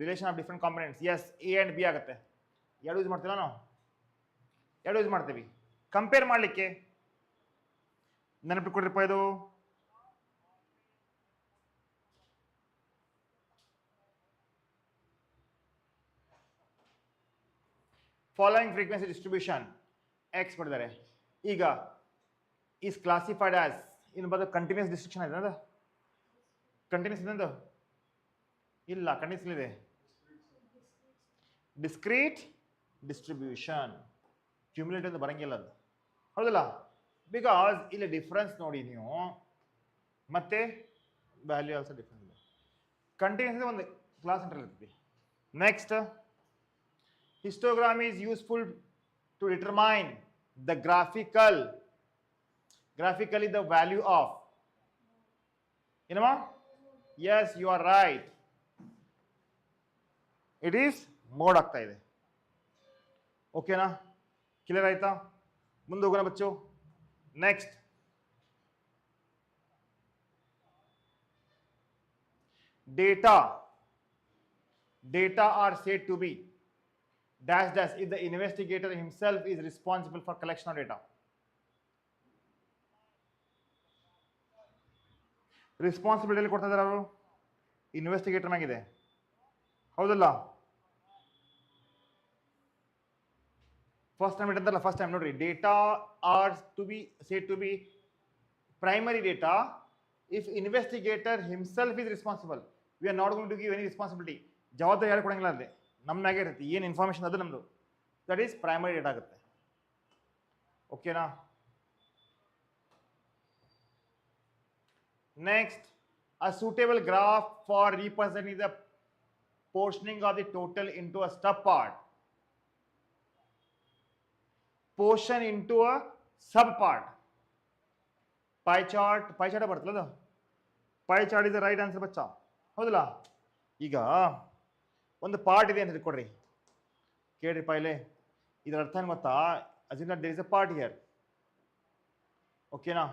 A: relation of different components. Yes, A and B ಆಗುತ್ತೆ. ಎರಡು use ಮಾಡ್ತೀವಿ ನಾವು, ಎರಡು use ಮಾಡ್ತೀವಿ compare ಮಾಡಲಿಕ್ಕೆ. ನೆನಪಿಟ್ಕೊಡ್ರಿಪ್ಪ ಇದು. Following frequency distribution X ಕೊಟ್ಟಿದ್ದಾರೆ. ಈಗ ಈಸ್ ಕ್ಲಾಸಿಫೈಡ್ ಆಸ್, ಇನ್ನು ಬದ ಕಂಟಿನ್ಯೂಸ್ ಡಿಸ್ಟ್ರಿಬ್ಯೂಷನ್ ಇದೆ ಅದು, ಕಂಟಿನ್ಯೂಸ್ ಇದೆ ಇಲ್ಲ, ಕಂಟಿನ್ಯೂಸ್ ಇದೆ, ಡಿಸ್ಕ್ರೀಟ್ ಡಿಸ್ಟ್ರಿಬ್ಯೂಷನ್, ಕ್ಯುಮ್ಯುಲೇಟಿವ್ ಅಂತ ಬರಂಗಿಲ್ಲ ಅದು, ಹೌದಲ್ಲ. ಬಿಕಾಸ್ ಇಲ್ಲಿ ಡಿಫ್ರೆನ್ಸ್ ನೋಡಿ ನೀವು, ಮತ್ತೆ ವ್ಯಾಲ್ಯೂ ಆಲ್ಸೋ ಡಿಫ್ರೆನ್ಸ್ ಇದೆ. ಕಂಟಿನ್ಯೂಸ್ ಒಂದು ಕ್ಲಾಸ್ ಸೆಂಟರ್ ಇರ್ತೀವಿ. Next, histogram is useful to determine the graphically the value of, ಏನಮ್ಮ, yes you are right, it is mode ಆಗ್ತಾ ಇದೆ. ಓಕೆನಾ, ಕ್ಲಿಯರ್ ಆಯ್ತಾ? ಮುಂದೆ ಹೋಗೋಣ ಬಚ್ಚು. Next, data are said to be dash dash if the investigator himself is responsible for collection of data. Responsibility ಕೊಡ್ತಾ ಇದ್ದಾರೆ ಅವರು, ಇನ್ವೆಸ್ಟಿಗೇಟರ್ ಆಗಿದೆ, ಹೌದಲ್ಲ. ಫಸ್ಟ್ ಟೈಮ್ ಇಟ್ಟಂತಲ್ಲ, ಫಸ್ಟ್ ಟೈಮ್ ನೋಡ್ರಿ, data are to be said to be primary data if investigator himself is responsible, we are not going to give any responsibility, ಜವಾಬ್ದಾರಿ ಯಾರು ಕೊಡಂಗಿಲ್ಲ ಅಲ್ಲಿ, ನಮ್ಮ ಮ್ಯಾಗೆ ಇರುತ್ತೆ, ಏನು ಇನ್ಫಾರ್ಮೇಷನ್ ಅದು ನಮ್ಮದು, ದಟ್ ಈಸ್ ಪ್ರೈಮರಿ ಡೇಟಾ ಆಗುತ್ತೆ. ಓಕೆನಾ. Next, a suitable graph for representing the portioning of the total into a stub part, portion into a sub part, pie chart ಬರ್ತಲ್ಲ, pie chart is the right answer ಬಚ್ಚ, ಹೌದಲ್ಲ. ಈಗ ಒಂದು part ಇದೆ ಅಂತ ತಿಳ್ಕೊಡ್ರಿ, ಕೇಳ್ರಿ ಪೈಲೆ, ಇದರ ಅರ್ಥ ಏನು ಗೊತ್ತಾ, assume that there is a part here, ಓಕೆನಾ,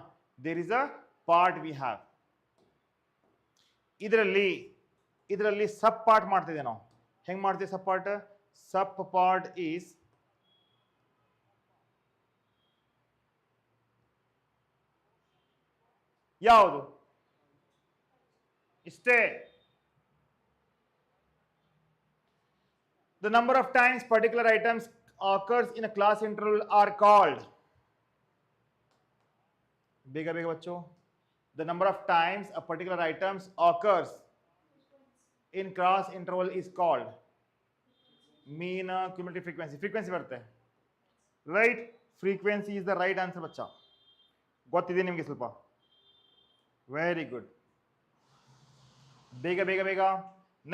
A: there is a part we have, ಇದರಲ್ಲಿ ಸಬ್ ಪಾರ್ಟ್ ಮಾಡ್ತಿದ್ದೆ ನಾವು, ಹೆಂಗ್ ಮಾಡ್ತೀವಿ ಸಬ್ ಪಾರ್ಟ್? ಸಬ್ ಪಾರ್ಟ್ ಈಸ್ ಯಾವುದು? ಇಷ್ಟೇ. The number of times particular items occurs in a class interval are called, ಬೇಗ ಬೇಗ Bachchu, the number of times a particular items occurs in class interval is called mean cumulative frequency ಬರುತ್ತೆ, right? Frequency is the right answer ಬಚ್ಚ, ಗೊತ್ತಿದೆ ನಿಮಗೆ ಸ್ವಲ್ಪ, very good, ಬೇಗ ಬೇಗ ಬೇಗ.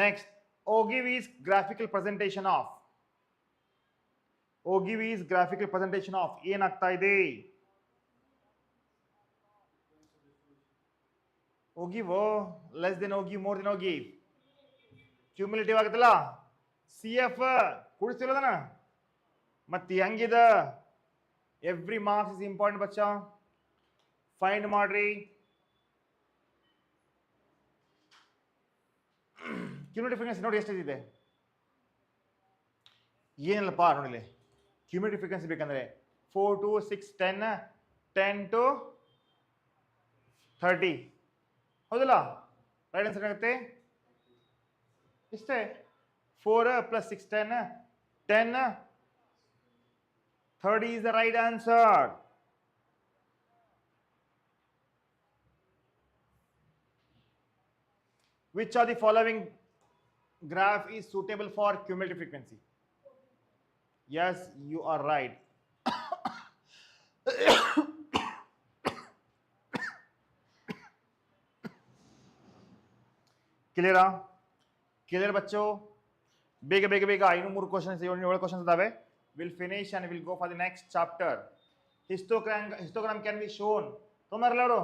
A: Next, Ogilvy is graphical presentation of, Ogilvy is graphical presentation of ಏನಾಗ್ತಾ ಇದೆ? Ogive, less than Ogive, more than Ogive, cumulative ಆಗುತ್ತಲ್ಲ, ಸಿ ಎಫ್ ಕೂಡಿಸ್ತಿರೋದನ, ಮತ್ತೆ ಹೆಂಗಿದ, ಎವ್ರಿ ಮಾರ್ಕ್ಸ್ ಇಸ್ ಇಂಪಾರ್ಟೆಂಟ್ ಬಚ್ಚ, ಫೈಂಡ್ ಮಾಡ್ರಿ. ಕ್ಯುಮ್ಯುಲೇಟಿವ್ ಫ್ರೀಕ್ವೆನ್ಸಿ ನೋಡಿ ಎಷ್ಟಿದೆ, ಏನಿಲ್ಲಪ್ಪ ನೋಡಿಲಿ, ಕ್ಯುಮ್ಯುಲೇಟಿವ್ ಫ್ರೀಕ್ವೆನ್ಸಿ ಬೇಕಂದ್ರೆ 4 to 6 10 10 to 30, ಹೌದಲ್ಲ. ರೈಟ್ ಆನ್ಸರ್ ಆಗುತ್ತೆ ಇಷ್ಟೇ, 4 plus 6, 10. 10. 30 is the right answer. Which of the following graph is suitable for cumulative frequency? Yes, you are right. ಕ್ಲಿಯರಾ? ಕ್ಲಿಯರ್ ಬಚ್ಚೋ? ಬೇಗ ಬೇಗ ಬೇಗ ಇನ್ನೂ 3 ಕ್ವಶನ್ಸ್, 7 ಕ್ವಶನ್ಸ್ ಇದಾವೆ. Will finish and will go for the next chapter. Histogram can be shown. ತೊಂಬರಲ್ಲ ಅವರು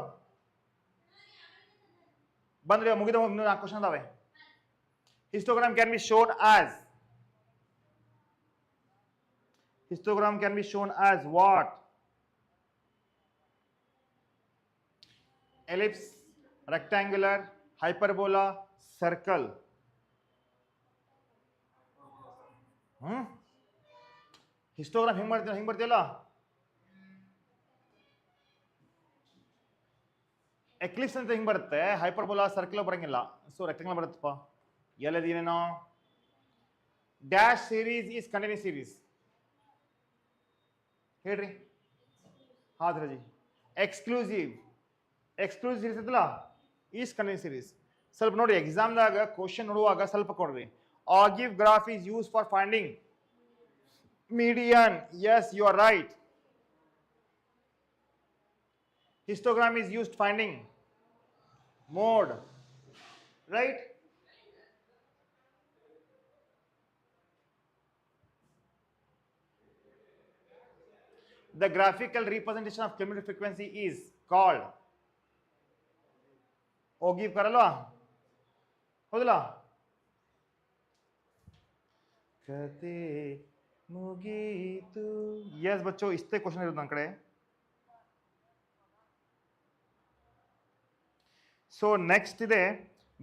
A: ಬಂದ್ರೆ ಮುಗಿದ 4 ಕ್ವಶನ್ ಇದಾವೆ. Histogram can be shown as what? Ellipse, rectangular, hyperbola, circle. Histogram ಹಿಂಗ್ ಬರ್ತಿಲ್ಲ. ಎಕ್ಲಿಪ್ಸ್ ಅಂತ ಹಿಂಗ್ ಬರುತ್ತೆ, ಹೈಪರ್ಬೋಲಾ ಸರ್ಕಲ್ ಬರಂಗಿಲ್ಲ. ಸೊ ರೆಕ್ಟಾಂಗಲ್ ಬರುತ್ತಪ್ಪ. ಎಲ್ಲದೇನೇನೋ dash series is continuous series ಹೇಳ್ರಿ. ಹಾದ್ರಜಿ ಎಕ್ಸ್ಕ್ಲೂಸಿವ್ ಸೀರೀಸ್ ಇತ್ತಲ್ಲ ಈಸ್ ಕಂಟಿನ್ಯೂಸ್ ಸೀರೀಸ್. ಸ್ವಲ್ಪ ನೋಡಿ ಎಕ್ಸಾಮ್ದಾಗ ಕ್ವಶನ್ ನೋಡುವಾಗ ಸ್ವಲ್ಪ ಕೊಡ್ರಿ. Ogive graph is use for finding median. Yes, you are right. Histogram is used finding mode, right? The graphical representation of cumulative frequency is called ogive karalwa hodala kate mugitu. Yes bachcho, iste question irodu ನನ್ನ ಕಡೆ. So next ಇದೆ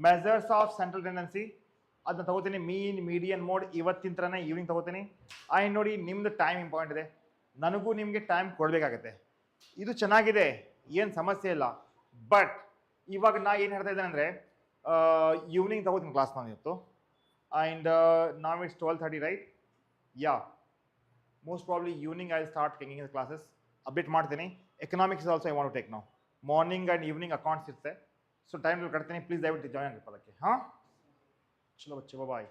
A: measures of central tendency. ಅದನ್ನ ತಗೋತೀನಿ. ಮೀನ್, median, mode ಇವತ್ತಿನ ಥರನೇ evening ತಗೋತೀನಿ. And ನೋಡಿ ನಿಮ್ದು ಟೈಮ್ ಇಂಪಾರ್ಟೆಂಟ್ ಇದೆ. ನನಗೂ ನಿಮಗೆ ಟೈಮ್ ಕೊಡಬೇಕಾಗತ್ತೆ. ಇದು ಚೆನ್ನಾಗಿದೆ, ಏನು ಸಮಸ್ಯೆ ಇಲ್ಲ. ಬಟ್ ಇವಾಗ ನಾ ಏನು ಹೇಳ್ತಾ ಇದ್ದೇನೆ ಅಂದರೆ ಈವ್ನಿಂಗ್ ತಗೋತೀನಿ ಕ್ಲಾಸ್ ನಾನು ಇವತ್ತು. ಆ್ಯಂಡ್ ನಾವ್ it's 12:30 right? Yeah, most probably evening I start taking in classes. Update ಮಾಡ್ತೀನಿ. Economics also I want to take ನಾವು. ಮಾರ್ನಿಂಗ್ ಆ್ಯಂಡ್ ಈವ್ನಿಂಗ್ ಅಕೌಂಟ್ಸ್ ಇರುತ್ತೆ. ಸೊ ಟೈಮ್ ಕಟ್ತೀನಿ, ಪ್ಲೀಸ್ ದಯವಿಟ್ಟು ಜಾಯ್ನ್ ಆಗಬೇಕು ಅದಕ್ಕೆ. ಹಾಂ, ಚಲೋ ಬಚ್ಚೆ, ಬಾಯ್.